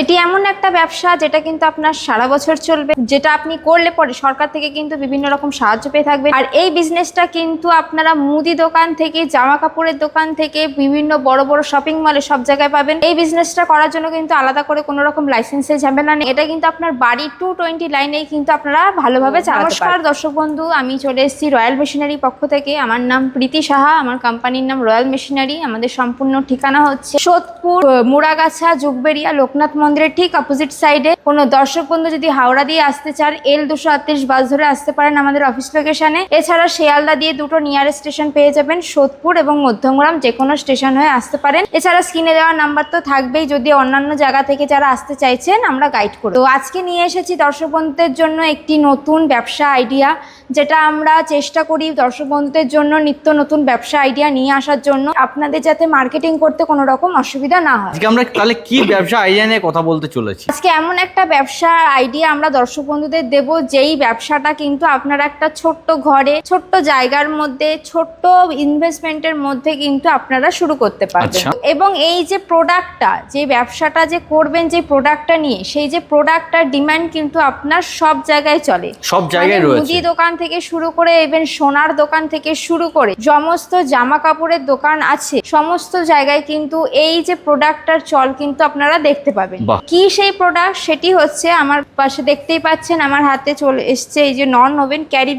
এটি এমন একটা ব্যবসা যেটা কিন্তু আপনার সারা বছর চলবে, যেটা আপনি করলে পরে সরকার থেকে কিন্তু বিভিন্ন রকম সাহায্য পেয়ে থাকবে। আর এই বিজনেসটা কিন্তু আপনারা মুদি দোকান থেকে, জামা কাপড়ের দোকান থেকে, বিভিন্ন বড় বড় শপিং মলে সব জায়গায় পাবেন। এই বিজনেসটা করার জন্য কিন্তু আলাদা করে কোনো রকম লাইসেন্সের ঝামেলা নেই। এটা কিন্তু আপনার বাড়ি 220 লাইনেই কিন্তু আপনারা ভালোভাবে চালাতে পারেন। নমস্কার দর্শক বন্ধু, আমি চলে এসেছি রয়্যাল মেশিনারি পক্ষ থেকে। আমার নাম প্রীতি সাহা, আমার কোম্পানির নাম রয়্যাল মেশিনারি। আমাদের সম্পূর্ণ ঠিকানা হচ্ছে সোদপুর, মুড়াগাছা, জুগবেরিয়া, লোকনাথ মন্দিরের ঠিক অপোজিট সাইডে। কোনো দর্শক বন্ধু যদি হাওড়া দিয়ে আসতে চান, L238 বাস ধরে আসতে পারেন আমাদের অফিস লোকেশনে। এছাড়া শিয়ালদা দিয়ে দুটো নিয়ারেস্ট স্টেশন পেয়ে যাবেন, সোদপুর এবং মধ্যমগ্রাম, যে কোনো স্টেশন হয়ে আসতে পারেন। এছাড়া স্ক্রিনে দেওয়া নাম্বার তো থাকবেই, যদি অন্যান্য জায়গা থেকে যারা আসতে চাইছেন আমরা গাইড করব। তো আজকে নিয়ে এসেছি দর্শক বন্ধুদের জন্য একটি নতুন ব্যবসা আইডিয়া, যেটা আমরা চেষ্টা করি দর্শক বন্ধুদের জন্য নিত্য নতুন ব্যবসা আইডিয়া নিয়ে আসার জন্য, আপনাদের যাতে মার্কেটিং করতে কোনো রকম অসুবিধা না হয়। আজকে আমরা তাহলে কি ব্যবসা আইডিয়া নিয়ে কথা বলতে চলেছি? আজকে এমন একটা ব্যবসা আইডিয়া আমরা দর্শক বন্ধুদের দেব, যেই ব্যবসাটা কিন্তু আপনারা একটা ছোট্ট ঘরে, ছোট্ট জায়গার মধ্যে, ছোট্ট ইনভেস্টমেন্টের মধ্যে কিন্তু আপনারা শুরু করতে পারবেন। এবং এই যে প্রোডাক্টটা, যে ব্যবসাটা যে করবেন, যে প্রোডাক্টটা নিয়ে, সেই যে প্রোডাক্টটার ডিমান্ড কিন্তু আপনার সব জায়গায় চলে, সব জায়গায় রয়েছে। মুদি দোকান থেকে শুরু করে ইভেন সোনার দোকান থেকে শুরু করে সমস্ত জামা কাপড়ের দোকান আছে, সমস্ত জায়গায় কিন্তু এই যে প্রোডাক্টটার চল কিন্তু আপনারা দেখতে পাবেন। কি সেই প্রোডাক্ট? সেটি হচ্ছে আমার পাশে দেখতেই পাচ্ছেন, আমার হাতে চলে এসছে এই যে নন ওভেন ক্যারি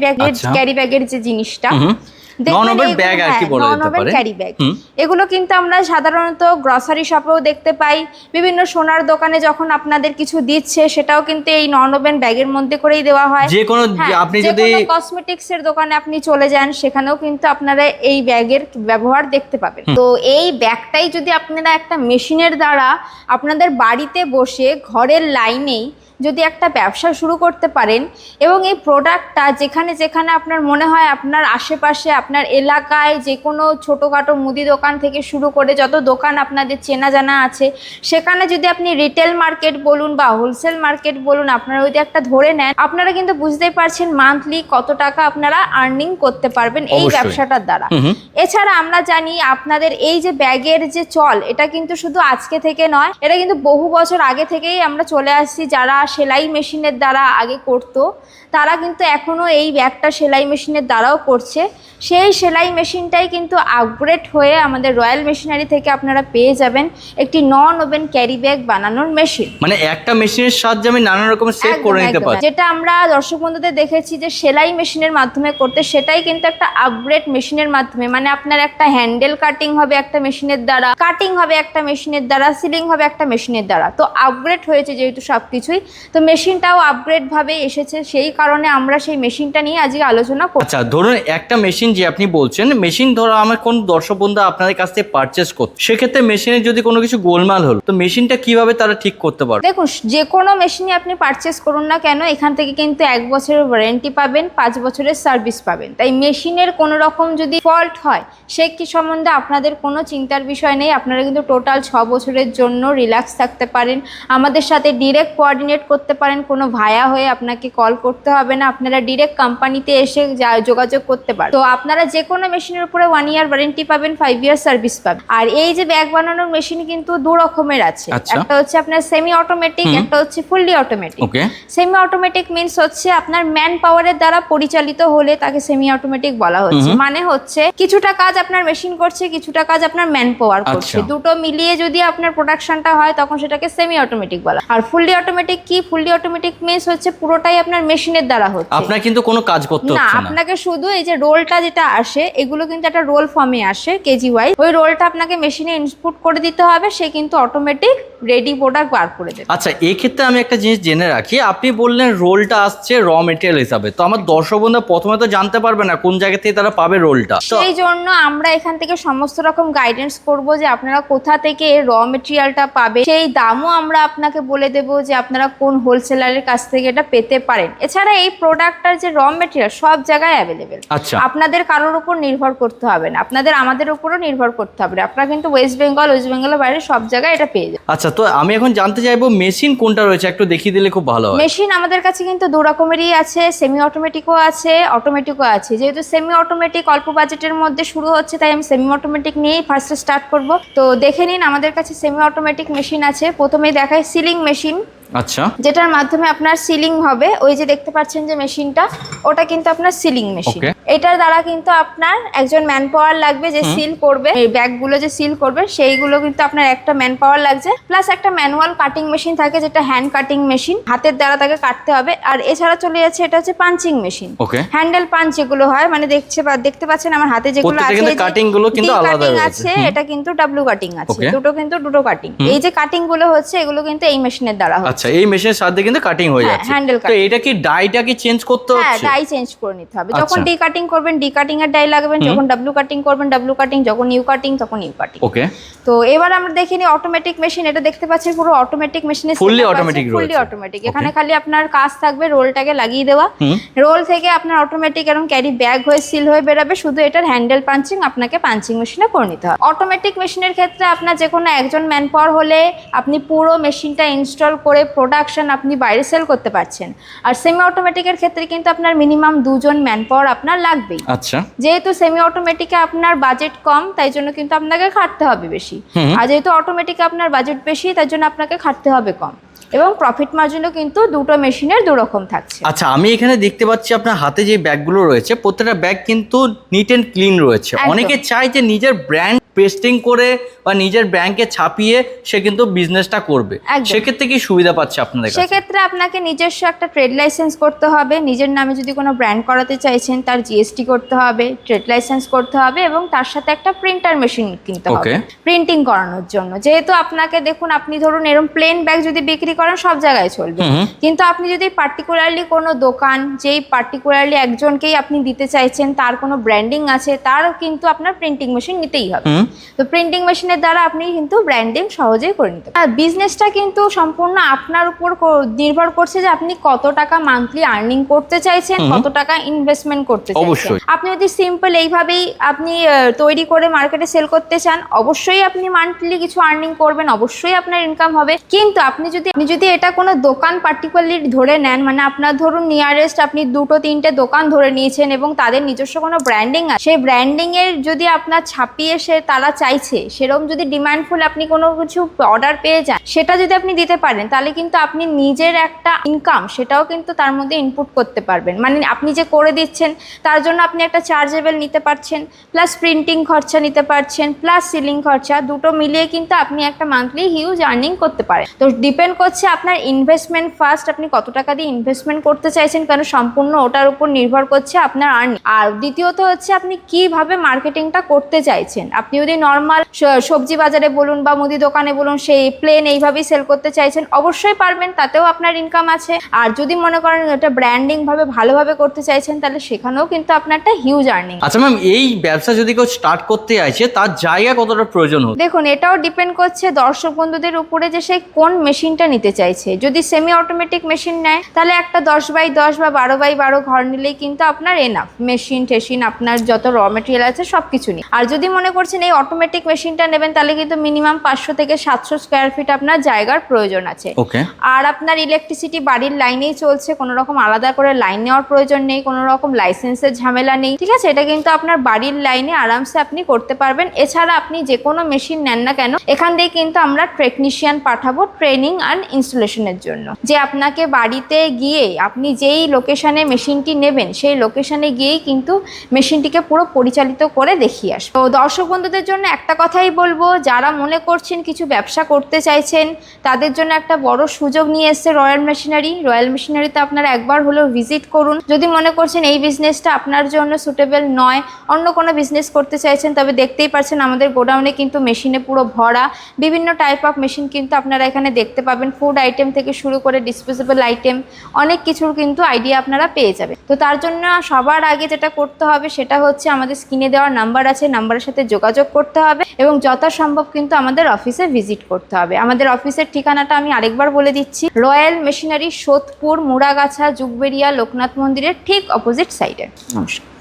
ব্যাগের যে জিনিসটা, এগুলো কিন্তু আমরা সাধারণত গ্রসারি শপেও দেখতে পাই, বিভিন্ন সোনার দোকানে যখন আপনাদের কিছু দিচ্ছে সেটাও কিন্তু এই নন ওভেন ব্যাগের মধ্যে করেই দেওয়া হয়। যে কোনো আপনি যদি কসমেটিক্স এর দোকানে আপনি চলে যান, সেখানেও কিন্তু আপনারা এই ব্যাগের ব্যবহার দেখতে পাবেন। তো এই ব্যাগটাই যদি আপনারা একটা মেশিনের দ্বারা আপনাদের বাড়িতে বসে ঘরের লাইনেই যদি একটা ব্যবসা শুরু করতে পারেন, এবং এই প্রোডাক্টটা যেখানে যেখানে আপনার মনে হয় আপনার আশেপাশে, আপনার এলাকায় যে কোনো ছোটোখাটো মুদি দোকান থেকে শুরু করে যত দোকান আপনাদের চেনা জানা আছে, সেখানে যদি আপনি রিটেল মার্কেট বলুন বা হোলসেল মার্কেট বলুন, আপনারা যদি একটা ধরে নেন, আপনারা কিন্তু বুঝতেই পারছেন মান্থলি কত টাকা আপনারা আর্নিং করতে পারবেন এই ব্যবসাটার দ্বারা। এছাড়া আমরা জানি আপনাদের এই যে ব্যাগের যে চল, এটা কিন্তু শুধু আজকে থেকে নয়, এটা কিন্তু বহু বছর আগে থেকেই আমরা চলে আসছি। যারা সেলাই মেশিনের দ্বারা আগে করতো, তারা কিন্তু এখনো এই ব্যাগটা সেলাই মেশিনের দ্বারাও করছে। সেই সেলাই মেশিনটাই কিন্তু আপগ্রেড হয়ে আমাদের রয়্যাল মেশিনারি থেকে আপনারা পেয়ে যাবেন একটি নন ওভেন ক্যারি ব্যাগ বানানোর মেশিন। মানে একটা মেশিনের সাহায্যে আমি নানা রকমের সেট করে নিতে পারি। যেটা আমরা দর্শক বন্ধুদের দেখেছি যে সেলাই মেশিনের মাধ্যমে করতে, সেটাই কিন্তু একটা আপগ্রেড মেশিনের মাধ্যমে, মানে আপনার একটা হ্যান্ডেল কাটিং হবে একটা মেশিনের দ্বারা, কাটিং হবে একটা মেশিনের দ্বারা, সিলিং হবে একটা মেশিনের দ্বারা। তো আপগ্রেড হয়েছে যেহেতু সবকিছুই, তো মেশিনটাও আপগ্রেড ভাবে এসেছে, সেই কারণে আমরা সেই মেশিনটা নিয়ে আজকে আলোচনা করব। আচ্ছা, ধরুন একটা মেশিন যে আপনি বলছেন, মেশিন ধরো আমার কোন দর্শক বন্ধু আপনাদের কাছ থেকে পারচেস করতে, সেক্ষেত্রে মেশিনে যদি কোনো কিছু গোলমাল হলো, তো মেশিনটা কিভাবে তারা ঠিক করতে পারবে? দেখুন, যে কোনো মেশিনই আপনি পারচেস করুন না কেন, এখান থেকে কিন্তু 1 বছরের ওয়ারেন্টি পাবেন, 5 বছরের সার্ভিস পাবেন। তাই মেশিনের কোনো রকম যদি ফল্ট হয়, সে কি সম্বন্ধে আপনাদের কোনো চিন্তার বিষয় নেই। আপনারা কিন্তু টোটাল 6 বছরের জন্য রিল্যাক্স থাকতে পারেন, আমাদের সাথে ডিরেক্ট কোঅর্ডিনেট করতে পারেন, কোনো ভায়া হয়ে আপনাকে কল করতে হবে না, আপনারা ডিরেক্ট কোম্পানিতে এসে যোগাযোগ করতে পারেন। তো আপনারা যে কোনো মেশিনের উপরে 1 ইয়ার ওয়ারেন্টি পাবেন, 5 ইয়ার সার্ভিস পাবেন। আর এই যে ব্যাগ বানানোর মেশিন কিন্তু 2 রকমের আছে, একটা হচ্ছে আপনার সেমি অটোমেটিক, একটা হচ্ছে fully automatic. Semi automatic means হচ্ছে আপনার ম্যান পাওয়ারের দ্বারা পরিচালিত হলে তাকে সেমি অটোমেটিক বলা হচ্ছে। মানে হচ্ছে কিছুটা কাজ আপনার মেশিন করছে, কিছুটা কাজ আপনার ম্যান পাওয়ার করছে, দুটো মিলিয়ে যদি আপনার প্রোডাকশনটা হয় তখন সেটাকে সেমি অটোমেটিক বলা। আর ফুললি অটোমেটিক কি? ফুললি অটোমেটিক মিন্স হচ্ছে পুরোটাই আপনার মেশিনের দ্বারা হচ্ছে, আপনার কিন্তু কোনো কাজ করতে হচ্ছে না। আপনাকে শুধু এই যে রোলটা যেটা আসে, এগুলো কিন্তু একটা রোল ফর্মে আসে কেজি ওয়াইজ, ওই রোলটা আপনাকে মেশিনে ইনপুট করে দিতে হবে, সে কিন্তু অটোমেটিক রেডি প্রোডাক্ট বার করে দেবে। আচ্ছা, এই ক্ষেত্রে আমি একটা জিনিস জেনে রাখি, আপনি বললেন রোলটা আসছে র মেটেরিয়াল হিসাবে, তো আমার দর্শক বন্ধু প্রথমে তো জানতে পারবে না কোন জায়গা থেকে তারা পাবে রোলটা, সেই জন্য আমরা এখান থেকে সমস্ত রকম গাইডেন্স করব যে আপনারা কোথা থেকে র মেটেরিয়ালটা পাবে, সেই দামও আমরা আপনাকে বলে দেব যে আপনারা কোন হোলসেলারের কাছ থেকে এটা পেতে পারেন। এছাড়া এই প্রোডাক্টটার যে র মেটেরিয়াল সব জায়গায় অ্যাভেলেবেল। আচ্ছা, আপনাদের কারোর উপর নির্ভর করতে হবে না, আপনাদের আমাদের উপরও নির্ভর করতে হবে না। আপনারা কিন্তু ওয়েস্ট বেঙ্গলের বাইরে সব জায়গায় এটা পেয়ে যাবেন। আচ্ছা, তো আমি এখন জানতে চাইবো মেশিন কোনটা রয়েছে, একটু দেখিয়ে দিলে খুব ভালো হয়। মেশিন আমাদের কাছে কিন্তু দু রকমেরই আছে, সেমি অটোমেটিকও আছে, অটোমেটিকও আছে। যেহেতু সেমি অটোমেটিক অল্প বাজেটের মধ্যে শুরু হচ্ছে, তাই আমি সেমি অটোমেটিক নিয়েই ফার্স্টে স্টার্ট করব। তো দেখে নিন, আমাদের কাছে সেমি অটোমেটিক মেশিন আছে। প্রথমেই দেখাই সিলিং মেশিন, আচ্ছা, যেটার মাধ্যমে আপনার সিলিং হবে। ওই যে দেখতে পাচ্ছেন যে মেশিনটা, ওটা কিন্তু আপনার সিলিং মেশিন। এটার দ্বারা কিন্তু আপনার একজন ম্যান পাওয়ার লাগবে যে সিল করবে, এই ব্যাগগুলো যে সিল করবে সেইগুলো কিন্তু আপনার একটা ম্যান পাওয়ার লাগছে। প্লাস একটা ম্যানুয়াল কাটিং মেশিন থাকে, যেটা হ্যান্ড কাটিং মেশিন, হাতের দ্বারা তাকে কাটতে হবে। আর এছাড়া চলে যাচ্ছে এটা হচ্ছে পাঞ্চিং মেশিন, হ্যান্ডেল পাঞ্চ যেগুলো হয়, মানে দেখতে পাচ্ছেন আমার হাতে যেগুলো আছে, কাটিং গুলো কিন্তু আলাদা আছে, এটা কিন্তু ডাব্লিউ কাটিং আছে, দুটো কাটিং। এই যে কাটিং গুলো হচ্ছে এগুলো কিন্তু এই মেশিনের দ্বারা হয়। আচ্ছা, এই মেশিনের সাহায্যে কিন্তু কাটিং হয়ে যাচ্ছে। হ্যান্ডেল তো এটা কি ডাইটা কি চেঞ্জ করতে হচ্ছে? হ্যাঁ, ডাই চেঞ্জ করে নিতে হবে। যখন ডি কাটিং করবেন ডি কাটিং এর ডাই লাগবেন, যখন ডাব্লিউ কাটিং করবেন ডাব্লিউ কাটিং, যখন ইউ কাটিং তখন ইউ কাটিং। ওকে, তো এবার আমরা দেখিনি অটোমেটিক মেশিন। এটা দেখতে পাচ্ছেন পুরো অটোমেটিক মেশিনে, ফুললি অটোমেটিক রয়েছে। Fully automatic. এখানে খালি আপনার কাজ থাকবে রোলটাকে লাগিয়ে দেওয়া, রোল থেকে আপনার অটোমেটিক এবং ক্যারি ব্যাগ হয়ে সিল হয়ে বেরোবে। শুধু এটার হ্যান্ডেল পাঞ্চিং আপনাকে পাঞ্চিং মেশিনে করে নিতে হবে। অটোমেটিক মেশিনের ক্ষেত্রে আপনার যে কোনো একজন ম্যান পাওয়ার হলে আপনি পুরো মেশিনটা ইনস্টল করে প্রোডাকশন আপনি বাইরে সেল করতে পারছেন। আর সেমি অটোমেটিকের ক্ষেত্রে কিন্তু আপনার মিনিমাম 2 জন ম্যান পাওয়ার আপনার লাগবেই। আচ্ছা, যেহেতু সেমি অটোমেটিকে আপনার বাজেট কম, তাই জন্য কিন্তু আপনাকে খাটতে হবে বেশি। আর যেহেতু অটোমেটিকে আপনার বাজেট বেশি, তাই জন্য আপনাকে খাটতে হবে কম। এবং প্রফিট মার্জিনও কিন্তু দুটো মেশিনের দু রকম থাকছে। আচ্ছা, আমি এখানে দেখতে পাচ্ছি আপনার হাতে যে ব্যাগগুলো রয়েছে, প্রত্যেকটা ব্যাগ কিন্তু নিট এন্ড ক্লিন রয়েছে। অনেকে চায় যে নিজের ব্র্যান্ড পেস্টিং করে বা নিজের ব্যাংকে ছাপিয়ে সে কিন্তু বিজনেসটা করবে, সেক্ষেত্রে কি সুবিধা পাচ্ছে আপনাদের কাছে? সেক্ষেত্রে আপনাকে নিজস্ব একটা ট্রেড লাইসেন্স করতে হবে। নিজের নামে যদি কোনো ব্র্যান্ড করাতে চাইছেন, তার জিএসটি করতে হবে, ট্রেড লাইসেন্স করতে হবে, এবং তার সাথে একটা প্রিন্টার মেশিন কিনতে হবে প্রিন্টিং করানোর জন্য। যেহেতু আপনাকে দেখুন, আপনি ধরুন এরকম প্লেন ব্যাগ যদি বিক্রি করেন সব জায়গায় চলবে, কিন্তু আপনি যদি পার্টিকুলারলি কোনো দোকান, যেই পার্টিকুলারলি একজনকেই আপনি দিতে চাইছেন, তার কোনো ব্র্যান্ডিং আছে, তারও কিন্তু আপনার প্রিন্টিং মেশিন নিতেই হবে। তো প্রিন্টিং মেশিনের দ্বারা আপনি কিন্তু ব্র্যান্ডিং সহজেই করে নিতে পারেন। বিজনেসটা কিন্তু সম্পূর্ণ আপনার উপর নির্ভর করছে যে আপনি কত টাকা মান্থলি আর্নিং করতে চাইছেন, কত টাকা ইনভেস্টমেন্ট করতে চাইছেন। আপনি যদি সিম্পল এইভাবেই আপনি তৈরি করে মার্কেটে সেল করতে চান, অবশ্যই আপনি মান্থলি কিছু আর্নিং করবেন, অবশ্যই আপনার ইনকাম হবে। কিন্তু আপনি যদি এটা কোনো দোকান পার্টিকুলারলি ধরে নেন, মানে আপনার ধরুন নিয়ারেস্ট আপনি 2-3টে দোকান ধরে নিয়েছেন এবং তাদের নিজস্ব কোনো ব্র্যান্ডিং আছে, সেই ব্র্যান্ডিং এর যদি আপনার ছাপিয়ে তারা চাইছে সেরকম যদি ডিমান্ডফুল আপনি কোনো কিছু অর্ডার পেয়ে যান, সেটা যদি আপনি দিতে পারেন, তাহলে কিন্তু আপনি নিজের একটা ইনকাম সেটাও কিন্তু তার মধ্যে ইনপুট করতে পারবেন। মানে আপনি যে করে দিচ্ছেন তার জন্য আপনি একটা চার্জেবল নিতে পারছেন, প্লাস প্রিন্টিং খরচা নিতে পারছেন, প্লাস সিলিং খরচা, দুটো মিলিয়ে কিন্তু আপনি একটা মান্থলি হিউজ আর্নিং করতে পারেন। তো ডিপেন্ড করছে আপনার ইনভেস্টমেন্ট, ফার্স্ট আপনি কত টাকা দিয়ে ইনভেস্টমেন্ট করতে চাইছেন, কারণ সম্পূর্ণ ওটার উপর নির্ভর করছে আপনার আর্নিং। আর দ্বিতীয়ত হচ্ছে আপনি কিভাবে মার্কেটিংটা করতে চাইছেন। আপনি যদি নর্মাল সবজি বাজারে বলুন বা মুদি দোকানে বলুন, সেই প্লেন এইভাবেই সেল করতে চাইছেন, অবশ্যই পারবেন, তাতেও আপনার ইনকাম আছে। আর যদি মনে করেন এটা ব্র্যান্ডিং ভাবে ভালোভাবে করতে চাইছেন, তাহলে সেখানেও কিন্তু আপনার একটা হিউজ আর্নিং। আচ্ছা ম্যাম, এই ব্যবসা যদি কেউ স্টার্ট করতে চাইছে, তার জায়গা কতটা প্রয়োজন হবে? দেখুন, এটাও ডিপেন্ড করছে দর্শক বন্ধুদের উপরে যে সে কোন মেশিনটা নিতে চাইছে। যদি সেমি অটোমেটিক মেশিন নেয়, তাহলে একটা 10x10 বা 12x12 ঘর নিলেই কিন্তু আপনার এনাফ। মেশিন টেশিন আপনার যত র মেটেরিয়াল আছে সবকিছু নিয়ে। আর যদি মনে করছেন এই অটোমেটিক মেশিনটা নেবেন, তাহলে কিন্তু মিনিমাম 500 থেকে 700 স্কোয়ার ফিট আপনার জায়গার প্রয়োজন আছে। আর আপনার ইলেকট্রিসিটি বাড়ির লাইনেই চলছে, কোনো রকম আলাদা করে লাইন নেওয়ার প্রয়োজন নেই, কোনো রকম লাইসেন্সের ঝামেলা নেই, ঠিক আছে? এটা কিন্তু আপনার বাড়ির লাইনে আরামসে আপনি করতে পারবেন। এছাড়া আপনি যে কোনো মেশিন নেন না কেন, এখান দিয়ে কিন্তু আমরা টেকনিশিয়ান পাঠাবো ট্রেনিং অ্যান্ড ইনস্টলেশনের জন্য, যে আপনাকে বাড়িতে গিয়ে আপনি যেই লোকেশনে মেশিনটি নেবেন, সেই লোকেশনে গিয়েই কিন্তু মেশিনটিকে পুরো পরিচালিত করে দেখিয়ে আসবে। তো দর্শক বন্ধুদের জন্য একটা কথাই বলবো, যারা মনে করছেন কিছু ব্যবসা করতে চাইছেন, তাদের জন্য একটা বড় সুযোগ নিয়ে এসেছে রয়্যাল মেশিনারি। রয়্যাল মেশিনারিতে আপনারা একবার হলেও ভিজিট করুন। যদি মনে করছেন এই বিজনেসটা আপনার জন্য সুটেবল নয়, অন্য কোনো বিজনেস করতে চাইছেন, তবে দেখতেই পাচ্ছেন আমাদের গোডাউনে কিন্তু মেশিনে পুরো ভরা। বিভিন্ন টাইপ অফ মেশিন কিন্তু আপনারা এখানে দেখতে পাবেন, ফুড আইটেম থেকে শুরু করে ডিসপোজেবল আইটেম, অনেক কিছুর কিন্তু আইডিয়া আপনারা পেয়ে যাবেন। তো তার জন্য সবার আগে যেটা করতে হবে সেটা হচ্ছে আমাদের স্ক্রিনে দেওয়ার নাম্বার আছে, নাম্বারের সাথে যোগাযোগ যোগাযোগ করতে হবে এবং যথাসম্ভব কিন্তু আমাদের অফিসে ভিজিট করতে হবে। আমাদের অফিসের ঠিকানাটা আমি আরেকবার বলে দিচ্ছি, রয়্যাল মেশিনারি, সোদপুর, মুড়াগাছা, জুগবেরিয়া, লোকনাথ মন্দিরের ঠিক অপোজিট সাইডে। নমস্কার।